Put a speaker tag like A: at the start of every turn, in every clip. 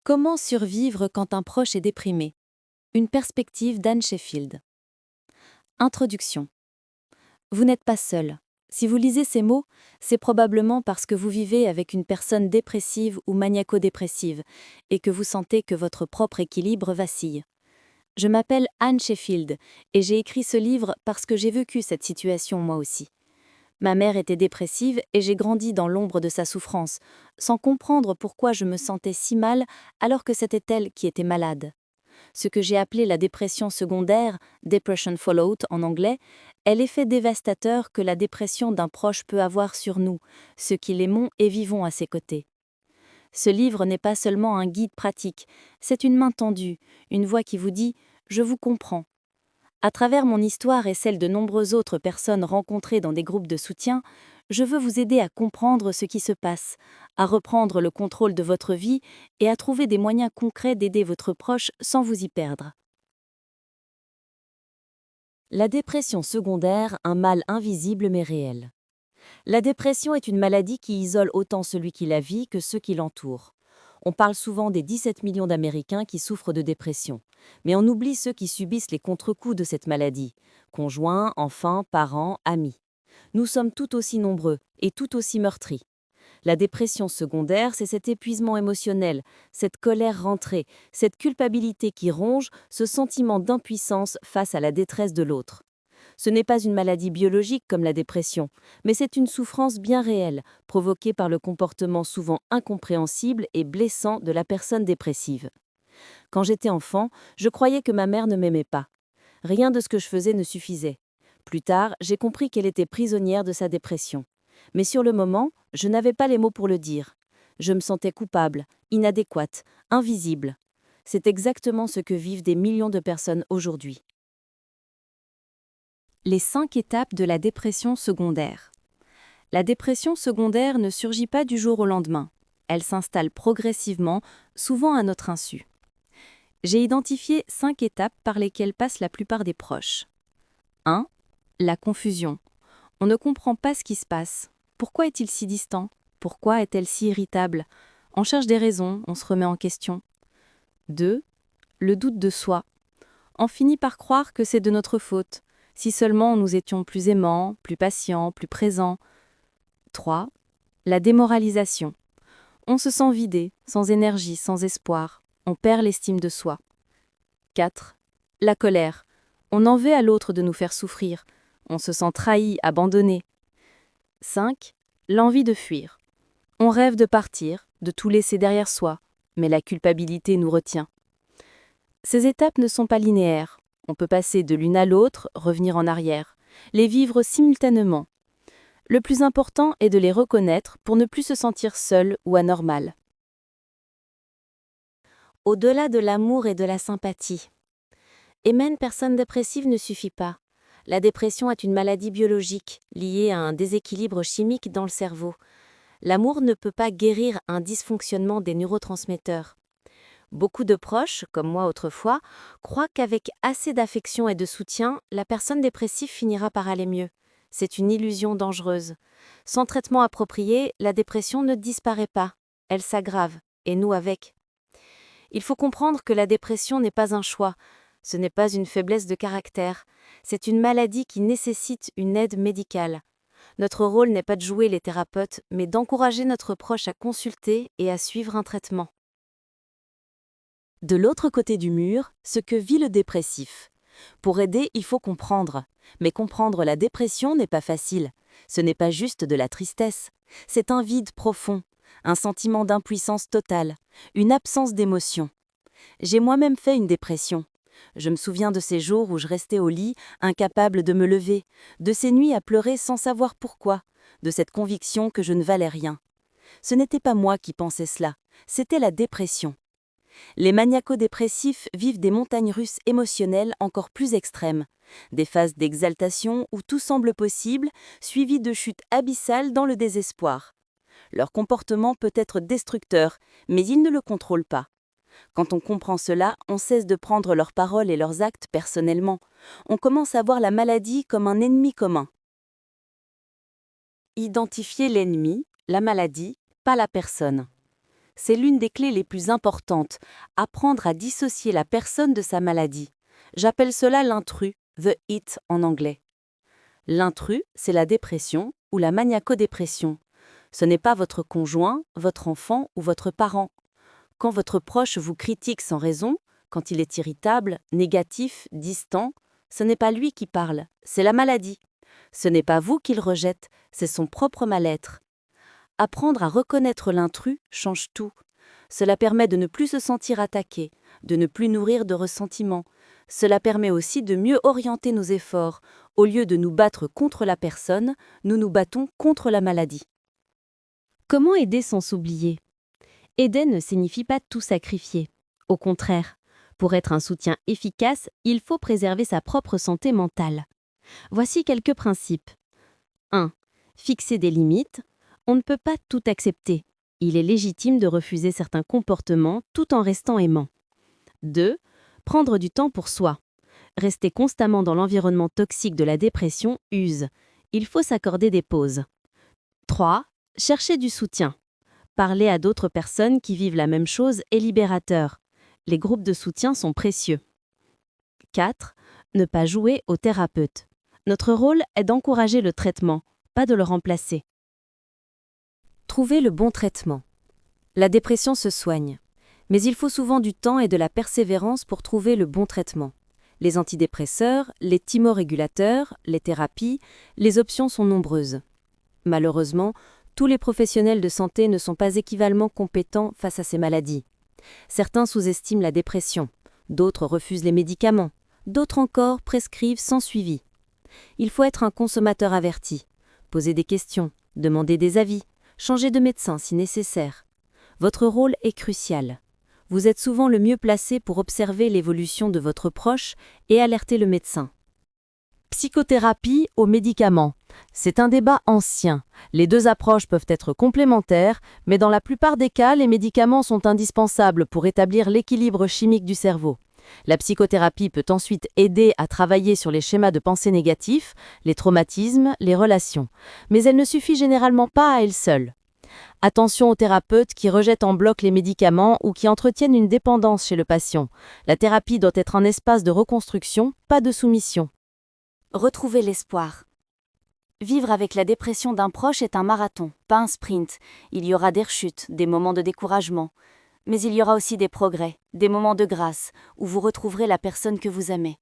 A: Comment survivre quand un proche est déprimé? Une perspective d'Anne Sheffield. Introduction. Vous n'êtes pas seul. Si vous lisez ces mots, c'est probablement parce que vous vivez avec une personne dépressive ou maniaco-dépressive et que vous sentez que votre propre équilibre vacille. Je m'appelle Anne Sheffield et j'ai écrit ce livre parce que j'ai vécu cette situation moi aussi. Ma mère était dépressive et j'ai grandi dans l'ombre de sa souffrance, sans comprendre pourquoi je me sentais si mal alors que c'était elle qui était malade. Ce que j'ai appelé la dépression secondaire, Depression Fallout en anglais, est l'effet dévastateur que la dépression d'un proche peut avoir sur nous, ceux qui l'aimons et vivons à ses côtés. Ce livre n'est pas seulement un guide pratique, c'est une main tendue, une voix qui vous dit « Je vous comprends ». À travers mon histoire et celle de nombreuses autres personnes rencontrées dans des groupes de soutien, je veux vous aider à comprendre ce qui se passe, à reprendre le contrôle de votre vie et à trouver des moyens concrets d'aider votre proche sans vous y perdre. La dépression secondaire, un mal invisible mais réel. La dépression est une maladie qui isole autant celui qui la vit que ceux qui l'entourent. On parle souvent des 17 millions d'Américains qui souffrent de dépression, mais on oublie ceux qui subissent les contre-coups de cette maladie, conjoints, enfants, parents, amis. Nous sommes tout aussi nombreux et tout aussi meurtris. La dépression secondaire, c'est cet épuisement émotionnel, cette colère rentrée, cette culpabilité qui ronge, ce sentiment d'impuissance face à la détresse de l'autre. Ce n'est pas une maladie biologique comme la dépression, mais c'est une souffrance bien réelle, provoquée par le comportement souvent incompréhensible et blessant de la personne dépressive. Quand j'étais enfant, je croyais que ma mère ne m'aimait pas. Rien de ce que je faisais ne suffisait. Plus tard, j'ai compris qu'elle était prisonnière de sa dépression. Mais sur le moment, je n'avais pas les mots pour le dire. Je me sentais coupable, inadéquate, invisible. C'est exactement ce que vivent des millions de personnes aujourd'hui. Les 5 étapes de la dépression secondaire. La dépression secondaire ne surgit pas du jour au lendemain. Elle s'installe progressivement, souvent à notre insu. J'ai identifié 5 étapes par lesquelles passent la plupart des proches. 1. La confusion. On ne comprend pas ce qui se passe. Pourquoi est-il si distant? Pourquoi est-elle si irritable? On cherche des raisons, on se remet en question. 2. Le doute de soi. On finit par croire que c'est de notre faute. Si seulement nous étions plus aimants, plus patients, plus présents. 3. La démoralisation. On se sent vidé, sans énergie, sans espoir. On perd l'estime de soi. 4. La colère. On en veut à l'autre de nous faire souffrir. On se sent trahi, abandonné. 5. L'envie de fuir. On rêve de partir, de tout laisser derrière soi, mais la culpabilité nous retient. Ces étapes ne sont pas linéaires. On peut passer de l'une à l'autre, revenir en arrière, les vivre simultanément. Le plus important est de les reconnaître pour ne plus se sentir seul ou anormal. Au-delà de l'amour et de la sympathie. Aimer une personne dépressive ne suffit pas. La dépression est une maladie biologique liée à un déséquilibre chimique dans le cerveau. L'amour ne peut pas guérir un dysfonctionnement des neurotransmetteurs. Beaucoup de proches, comme moi autrefois, croient qu'avec assez d'affection et de soutien, la personne dépressive finira par aller mieux. C'est une illusion dangereuse. Sans traitement approprié, la dépression ne disparaît pas. Elle s'aggrave, et nous avec. Il faut comprendre que la dépression n'est pas un choix. Ce n'est pas une faiblesse de caractère. C'est une maladie qui nécessite une aide médicale. Notre rôle n'est pas de jouer les thérapeutes, mais d'encourager notre proche à consulter et à suivre un traitement. De l'autre côté du mur, ce que vit le dépressif. Pour aider, il faut comprendre. Mais comprendre la dépression n'est pas facile. Ce n'est pas juste de la tristesse. C'est un vide profond, un sentiment d'impuissance totale, une absence d'émotion. J'ai moi-même fait une dépression. Je me souviens de ces jours où je restais au lit, incapable de me lever, de ces nuits à pleurer sans savoir pourquoi, de cette conviction que je ne valais rien. Ce n'était pas moi qui pensais cela, c'était la dépression. Les maniaco-dépressifs vivent des montagnes russes émotionnelles encore plus extrêmes, des phases d'exaltation où tout semble possible, suivies de chutes abyssales dans le désespoir. Leur comportement peut être destructeur, mais ils ne le contrôlent pas. Quand on comprend cela, on cesse de prendre leurs paroles et leurs actes personnellement. On commence à voir la maladie comme un ennemi commun. Identifier l'ennemi, la maladie, pas la personne. C'est l'une des clés les plus importantes, apprendre à dissocier la personne de sa maladie. J'appelle cela l'intrus, the it en anglais. L'intrus, c'est la dépression ou la maniaco-dépression. Ce n'est pas votre conjoint, votre enfant ou votre parent. Quand votre proche vous critique sans raison, quand il est irritable, négatif, distant, ce n'est pas lui qui parle, c'est la maladie. Ce n'est pas vous qu'il rejette, c'est son propre mal-être. Apprendre à reconnaître l'intrus change tout. Cela permet de ne plus se sentir attaqué, de ne plus nourrir de ressentiment. Cela permet aussi de mieux orienter nos efforts. Au lieu de nous battre contre la personne, nous nous battons contre la maladie.
B: Comment aider sans s'oublier? Aider ne signifie pas tout sacrifier. Au contraire, pour être un soutien efficace, il faut préserver sa propre santé mentale. Voici quelques principes. 1. Fixer des limites. On ne peut pas tout accepter. Il est légitime de refuser certains comportements tout en restant aimant. 2. Prendre du temps pour soi. Rester constamment dans l'environnement toxique de la dépression use. Il faut s'accorder des pauses. 3. Chercher du soutien. Parler à d'autres personnes qui vivent la même chose est libérateur. Les groupes de soutien sont précieux. 4. Ne pas jouer au thérapeute. Notre rôle est d'encourager le traitement, pas de le remplacer.
A: Trouver le bon traitement. La dépression se soigne, mais il faut souvent du temps et de la persévérance pour trouver le bon traitement. Les antidépresseurs, les thymorégulateurs, les thérapies, les options sont nombreuses. Malheureusement, tous les professionnels de santé ne sont pas équivalemment compétents face à ces maladies. Certains sous-estiment la dépression, d'autres refusent les médicaments, d'autres encore prescrivent sans suivi. Il faut être un consommateur averti, poser des questions, demander des avis, changer de médecin si nécessaire. Votre rôle est crucial. Vous êtes souvent le mieux placé pour observer l'évolution de votre proche et alerter le médecin.
C: Psychothérapie aux médicaments. C'est un débat ancien. Les deux approches peuvent être complémentaires, mais dans la plupart des cas, les médicaments sont indispensables pour établir l'équilibre chimique du cerveau. La psychothérapie peut ensuite aider à travailler sur les schémas de pensée négatifs, les traumatismes, les relations. Mais elle ne suffit généralement pas à elle seule. Attention aux thérapeutes qui rejettent en bloc les médicaments ou qui entretiennent une dépendance chez le patient. La thérapie doit être un espace de reconstruction, pas de soumission.
A: Retrouver l'espoir. Vivre avec la dépression d'un proche est un marathon, pas un sprint. Il y aura des rechutes, des moments de découragement. Mais il y aura aussi des progrès, des moments de grâce, où vous retrouverez la personne que vous aimez.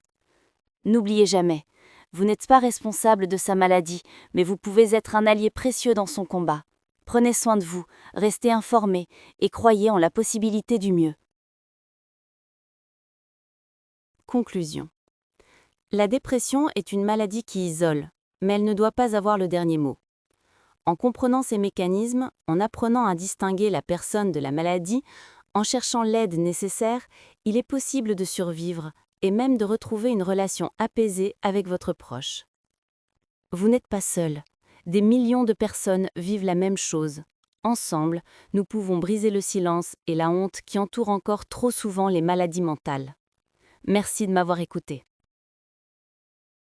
A: N'oubliez jamais, vous n'êtes pas responsable de sa maladie, mais vous pouvez être un allié précieux dans son combat. Prenez soin de vous, restez informés et croyez en la possibilité du mieux. Conclusion. La dépression est une maladie qui isole, mais elle ne doit pas avoir le dernier mot. En comprenant ces mécanismes, en apprenant à distinguer la personne de la maladie, en cherchant l'aide nécessaire, il est possible de survivre et même de retrouver une relation apaisée avec votre proche. Vous n'êtes pas seul. Des millions de personnes vivent la même chose. Ensemble, nous pouvons briser le silence et la honte qui entourent encore trop souvent les maladies mentales. Merci de m'avoir écouté.